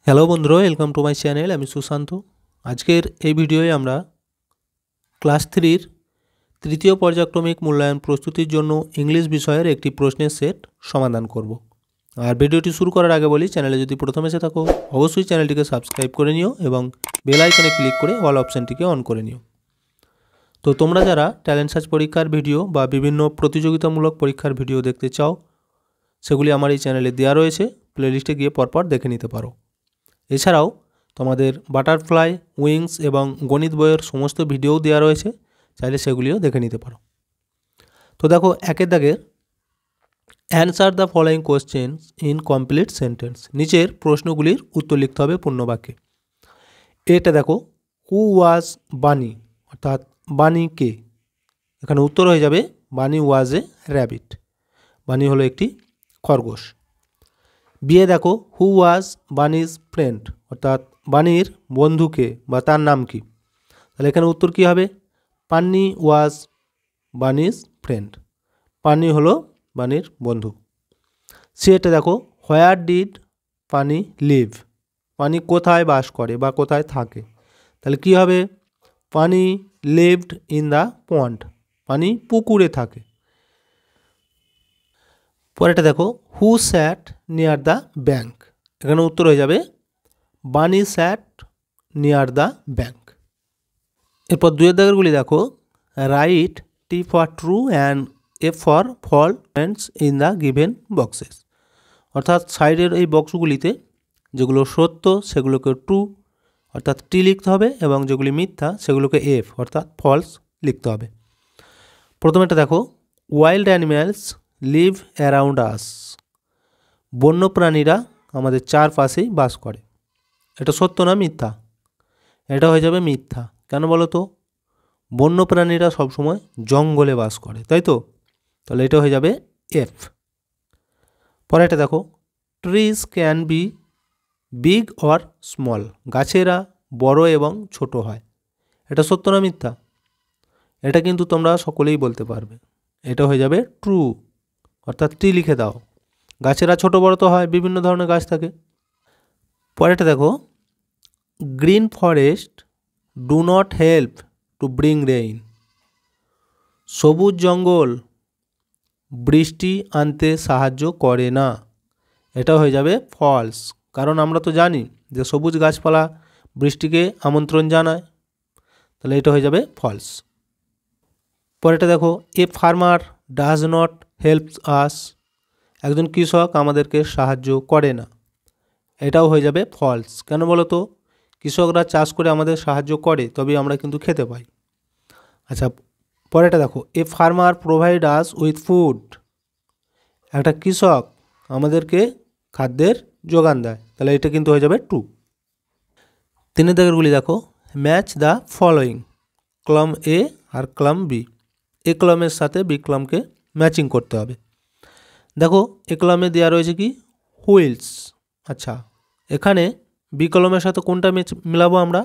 Hello বন্ধুরা, welcome to my channel. আমি সুশান্ত। আজকের এই ভিডিওয়ে আমরা ক্লাস 3-র তৃতীয় পর্যায়ক্রমিক মূল্যায়ন প্রস্তুতির জন্য ইংলিশ বিষয়ের একটি প্রশ্নের সেট সমাধান করব। আর ভিডিওটি শুরু করার আগে বলি, চ্যানেলে যদি প্রথম এসে থাকো অবশ্যই চ্যানেলটিকে সাবস্ক্রাইব করে নিও এবং বেল আইকনে ক্লিক করে অল অপশানটিকে অন করে নিও। তো তোমরা যারা ট্যালেন্ট সার্চ পরীক্ষার ভিডিও বা বিভিন্ন প্রতিযোগিতামূলক পরীক্ষার ভিডিও দেখতে চাও, সেগুলি আমার এই চ্যানেলে দেওয়া রয়েছে, প্লেলিস্টে গিয়ে পরপর দেখে নিতে পারো। এছাড়াও তোমাদের বাটারফ্লাই, উইংস এবং গণিত বইয়ের সমস্ত ভিডিও দেওয়া রয়েছে, চাইলে সেগুলিও দেখে নিতে পারো। তো দেখো, একের দাগের answer the following questions in complete sentence. নিচের প্রশ্নগুলির উত্তর লিখতে হবে পূর্ণ বাক্যে। এটা দেখো, হু ওয়াজ বানি, অর্থাৎ বানি কে? এখানে উত্তর হয়ে যাবে বানি ওয়াজ এ র্যাবিট। বানি হলো একটি খরগোশ। বিয়ে দেখো, হু ওয়াজ বানিজ ফ্রেন্ড, অর্থাৎ বানির বন্ধুকে বা তার নাম কি? তাহলে এখানে উত্তর কী হবে? পান্নি ওয়াজ বানিজ ফ্রেন্ড। পান্নি হলো বানির বন্ধু। সেটা দেখো, হোয়ার ডিড পানি লিভ, পানি কোথায় বাস করে বা কোথায় থাকে? তাহলে কী হবে? পানি লিভড ইন দ্য পন্ড, পানি পুকুরে থাকে। পরেরটা দেখো, হু স্যাট নিয়ার দ্য ব্যাঙ্ক, এখানে উত্তর হয়ে যাবে বানি স্যাট নিয়ার দ্য ব্যাঙ্ক। এরপর দুয়ের দাগেরগুলি দেখো, write T for true and F for false ants in the given boxes, অর্থাৎ সাইডের এই বক্সগুলিতে যেগুলো সত্য সেগুলোকে ট্রু অর্থাৎ টি লিখতে হবে এবং যেগুলি মিথ্যা সেগুলোকে এফ অর্থাৎ ফলস লিখতে হবে। প্রথমেটা দেখো, wild animals live around us, বন্যপ্রাণীরা আমাদের চারপাশেই বাস করে। এটা সত্য না মিথ্যা? এটা হয়ে যাবে মিথ্যা। কেন বলো তো? বন্যপ্রাণীরা সবসময় জঙ্গলে বাস করে, তাই তো? তাহলে এটা হয়ে যাবে এফ। পরে এটা দেখো, trees can be big or small, গাছেরা বড় এবং ছোট হয়। এটা সত্য না মিথ্যা? এটা কিন্তু তোমরা সকলেই বলতে পারবে। এটা হয়ে যাবে ট্রু, অর্থাৎ টি লিখে দাও। গাছেরা ছোট বড় তো হয়, বিভিন্ন ধরনের গাছ থাকে। পরেরটা দেখো, green forest do not help to bring rain, সবুজ জঙ্গল বৃষ্টি আনতে সাহায্য করে না। এটা হয়ে যাবে ফলস, কারণ আমরা তো জানি যে সবুজ গাছপালা বৃষ্টিকে আমন্ত্রণ জানায়। তাহলে এটা হয়ে যাবে ফলস। পরেরটা দেখো, a farmer does not help us, একজন কৃষক আমাদেরকে সাহায্য করে না। এটাও হয়ে যাবে ফলস। কেন বলো তো? কৃষকরা চাষ করে আমাদের সাহায্য করে, তবেই আমরা কিন্তু খেতে পাই। আচ্ছা, পরেরটা দেখো, a farmer provide us with food, একটা কৃষক আমাদেরকে খাদ্যের যোগান দেয়। তাহলে এটা কিন্তু হয়ে যাবে ট্রু। তিনের দাগেরগুলি দেখো, match the following, column A আর কলাম বি। এ কলামের সাথে বি কলামকে ম্যাচিং করতে হবে। দেখো, এ কলামে দেওয়া রয়েছে কি? হুইলস। আচ্ছা, এখানে বি কলামের সাথে কোনটা মিলাবো আমরা?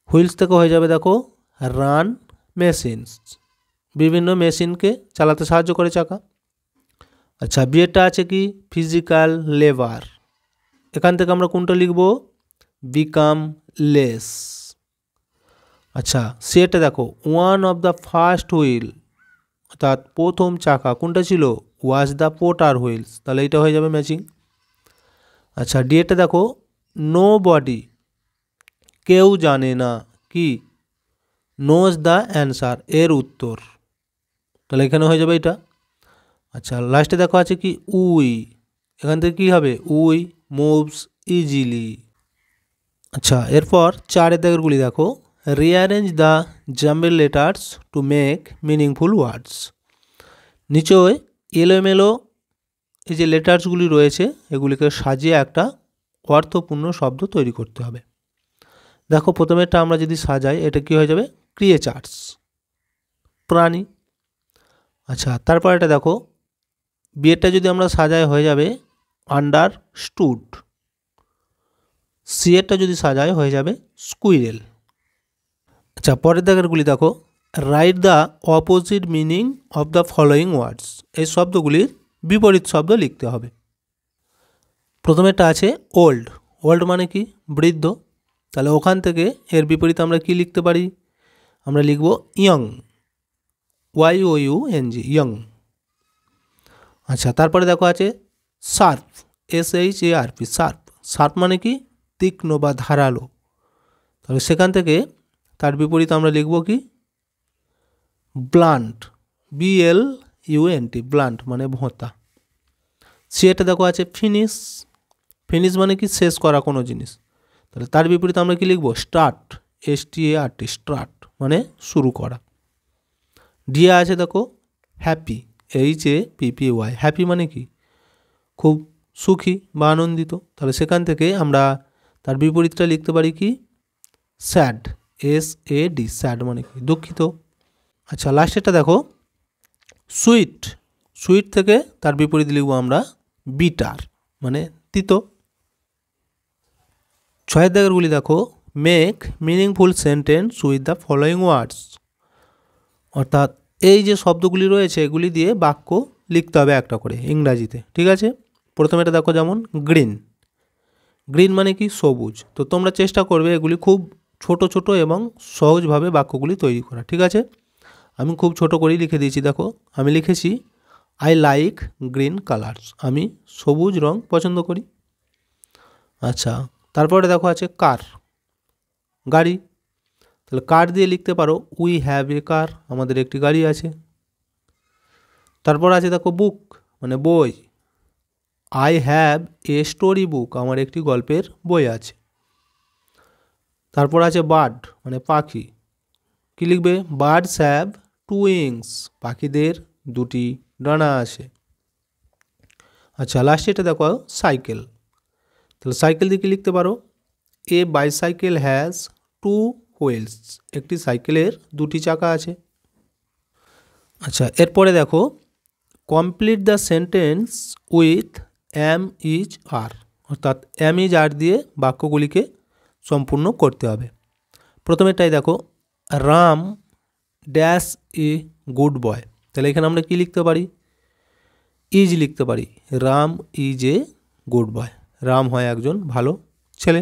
হুইলস থেকে হয়ে যাবে দেখো রান মেশিনস, বিভিন্ন মেশিনকে চালাতে সাহায্য করে চাকা। আচ্ছা, বিয়েটা আছে কি? ফিজিক্যাল লেবার, এখান থেকে আমরা কোনটা লিখব? Become less. আচ্ছা, সেটা দেখো, one of the first wheel, অর্থাৎ প্রথম চাকা কোনটা ছিল? Was the potter wheels. তাহলে এটা হয়ে যাবে ম্যাচিং। আচ্ছা, ডিএটা দেখো, নো বডি, কেউ জানে না কি? নোজ দ্য অ্যান্সার, এর উত্তর। তাহলে এখানে হয়ে যাবে এটা। আচ্ছা, লাস্টে দেখো আছে কি? উই, এখান থেকে কী হবে? We moves easily. আচ্ছা, এরপর চারের দাগেরগুলি দেখো, rearrange the jumble letters to make meaningful ওয়ার্ডস, নিচে এলোমেলো এই যে লেটার্সগুলি রয়েছে এগুলিকে সাজিয়ে একটা অর্থপূর্ণ শব্দ তৈরি করতে হবে। দেখো, প্রথমেরটা আমরা যদি সাজাই, এটা কি হয়ে যাবে? ক্রিয়েচার্স, প্রাণী। আচ্ছা, তারপর এটা দেখো, বিয়েটা যদি আমরা সাজাই হয়ে যাবে আন্ডারস্টুড। সিয়েরটা যদি সাজাই হয়ে যাবে স্কুইরেল। আচ্ছা, পরের দাগেরগুলি দেখো, write the opposite meaning of the following words, এই শব্দগুলির বিপরীত শব্দ লিখতে হবে। প্রথমেরটা আছে ওল্ড, ওল্ড মানে কি বৃদ্ধ, তাহলে ওখান থেকে এর বিপরীতে আমরা কি লিখতে পারি, আমরা লিখব ইয়ং, YOUNG, ইয়ং। আচ্ছা, তারপরে দেখো আছে শার্প, SHARP, শার্প। শার্প মানে কি তীক্ষ্ণ বা ধারালো, তাহলে সেখান থেকে তার বিপরীতে আমরা লিখব কি ব্লান্ট, BLUNT, ব্লান্ট মানে ভোঁতা। সিএটা দেখো আছে ফিনিশ, ফিনিশ মানে কি শেষ করা কোনো জিনিস, তাহলে তার বিপরীতে আমরা কি লিখব স্টার্ট, START, স্টার্ট মানে শুরু করা। ডিয়া আছে দেখো হ্যাপি, HAPPY, হ্যাপি মানে কি খুব সুখী বা আনন্দিত, তাহলে সেখান থেকে আমরা তার বিপরীতটা লিখতে পারি কি স্যাড, SAD, স্যাড মানে কি দুঃখিত। আচ্ছা, লাস্টেরটা দেখো সুইট, সুইট থেকে তার বিপরীত লিখব আমরা বিটার মানে তিতো। 6 দাগেরগুলি দেখো make meaningful sentence with the following words, অর্থাৎ এই যে শব্দগুলি রয়েছে এগুলি দিয়ে বাক্য লিখতে হবে একটা করে ইংরাজিতে, ঠিক আছে। প্রথমে এটা দেখো যেমন গ্রিন, গ্রিন মানে কি সবুজ, তো তোমরা চেষ্টা করবে এগুলি খুব ছোট ছোট এবং সহজভাবে বাক্যগুলি তৈরি করা, ঠিক আছে। আমি খুব ছোট করেই লিখে দিয়েছি, দেখো আমি লিখেছি আই লাইক গ্রিন কালার্স, আমি সবুজ রং পছন্দ করি। আচ্ছা, তারপরে দেখো আছে কার, গাড়ি, তাহলে কার দিয়ে লিখতে পারো উই হ্যাভ এ কার, আমাদের একটি গাড়ি আছে। তারপর আছে দেখো বুক মানে বই, I have a story book, আমার একটি গল্পের বই আছে। তারপর আছে বার্ড মানে পাখি, কি লিখবে বার্ডস হ্যাভ টু উইংস, পাখিদের দুটি ডানা আছে। আচ্ছা, লাস্টে এটা দেখো সাইকেল, তাহলে সাইকেল দিয়ে কি লিখতে পারো a bicycle has two wheels, একটি সাইকেলের দুটি চাকা আছে। আচ্ছা, এরপরে দেখো complete the sentence with am is are, অর্থাৎ এম ইজ আর দিয়ে বাক্যগুলিকে সম্পূর্ণ করতে হবে। প্রথমেরটাই দেখো Ram dash a good boy, তাহলে এখানে আমরা কি লিখতে পারি ইজ লিখতে পারি, Ram is a good boy, Ram হয় একজন ভালো ছেলে।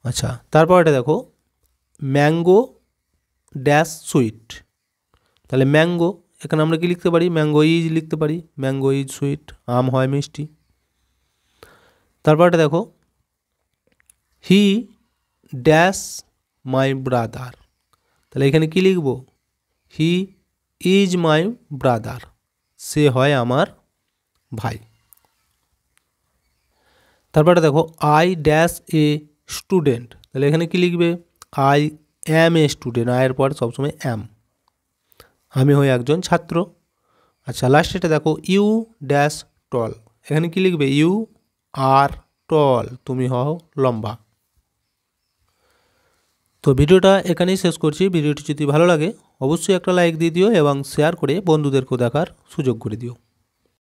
আচ্ছা, তারপর এটা দেখো ম্যাঙ্গো ড্যাশ সুইট, তাহলে ম্যাঙ্গো এখানে আমরা কি লিখতে পারি ম্যাঙ্গো ইজ লিখতে পারি, ম্যাঙ্গো ইজ সুইট, আম হয় মিষ্টি। তারপর এটা দেখো হি ড্যাশ মাই ব্রাদার, তাহলে এখানে কি লিখব হি ইজ মাই ব্রাদার, সে হয় আমার ভাই। তারপরে দেখো আই ড্যাশ এ স্টুডেন্ট, তাহলে এখানে কি লিখবে আই অ্যাম এ স্টুডেন্ট, আয়ের পর সবসময় অ্যাম, আমি হই একজন ছাত্র। আচ্ছা, লাস্ট এটা দেখো ইউ ড্যাশ টল, এখানে কি লিখবে ইউ আর টল, তুমি হও লম্বা। তো ভিডিওটা এখানেই শেষ করছি, ভিডিওটি যদি ভালো লাগে অবশ্যই একটা লাইক দিয়ে দিও এবং শেয়ার করে বন্ধুদেরকেও দেখার সুযোগ করে দিও।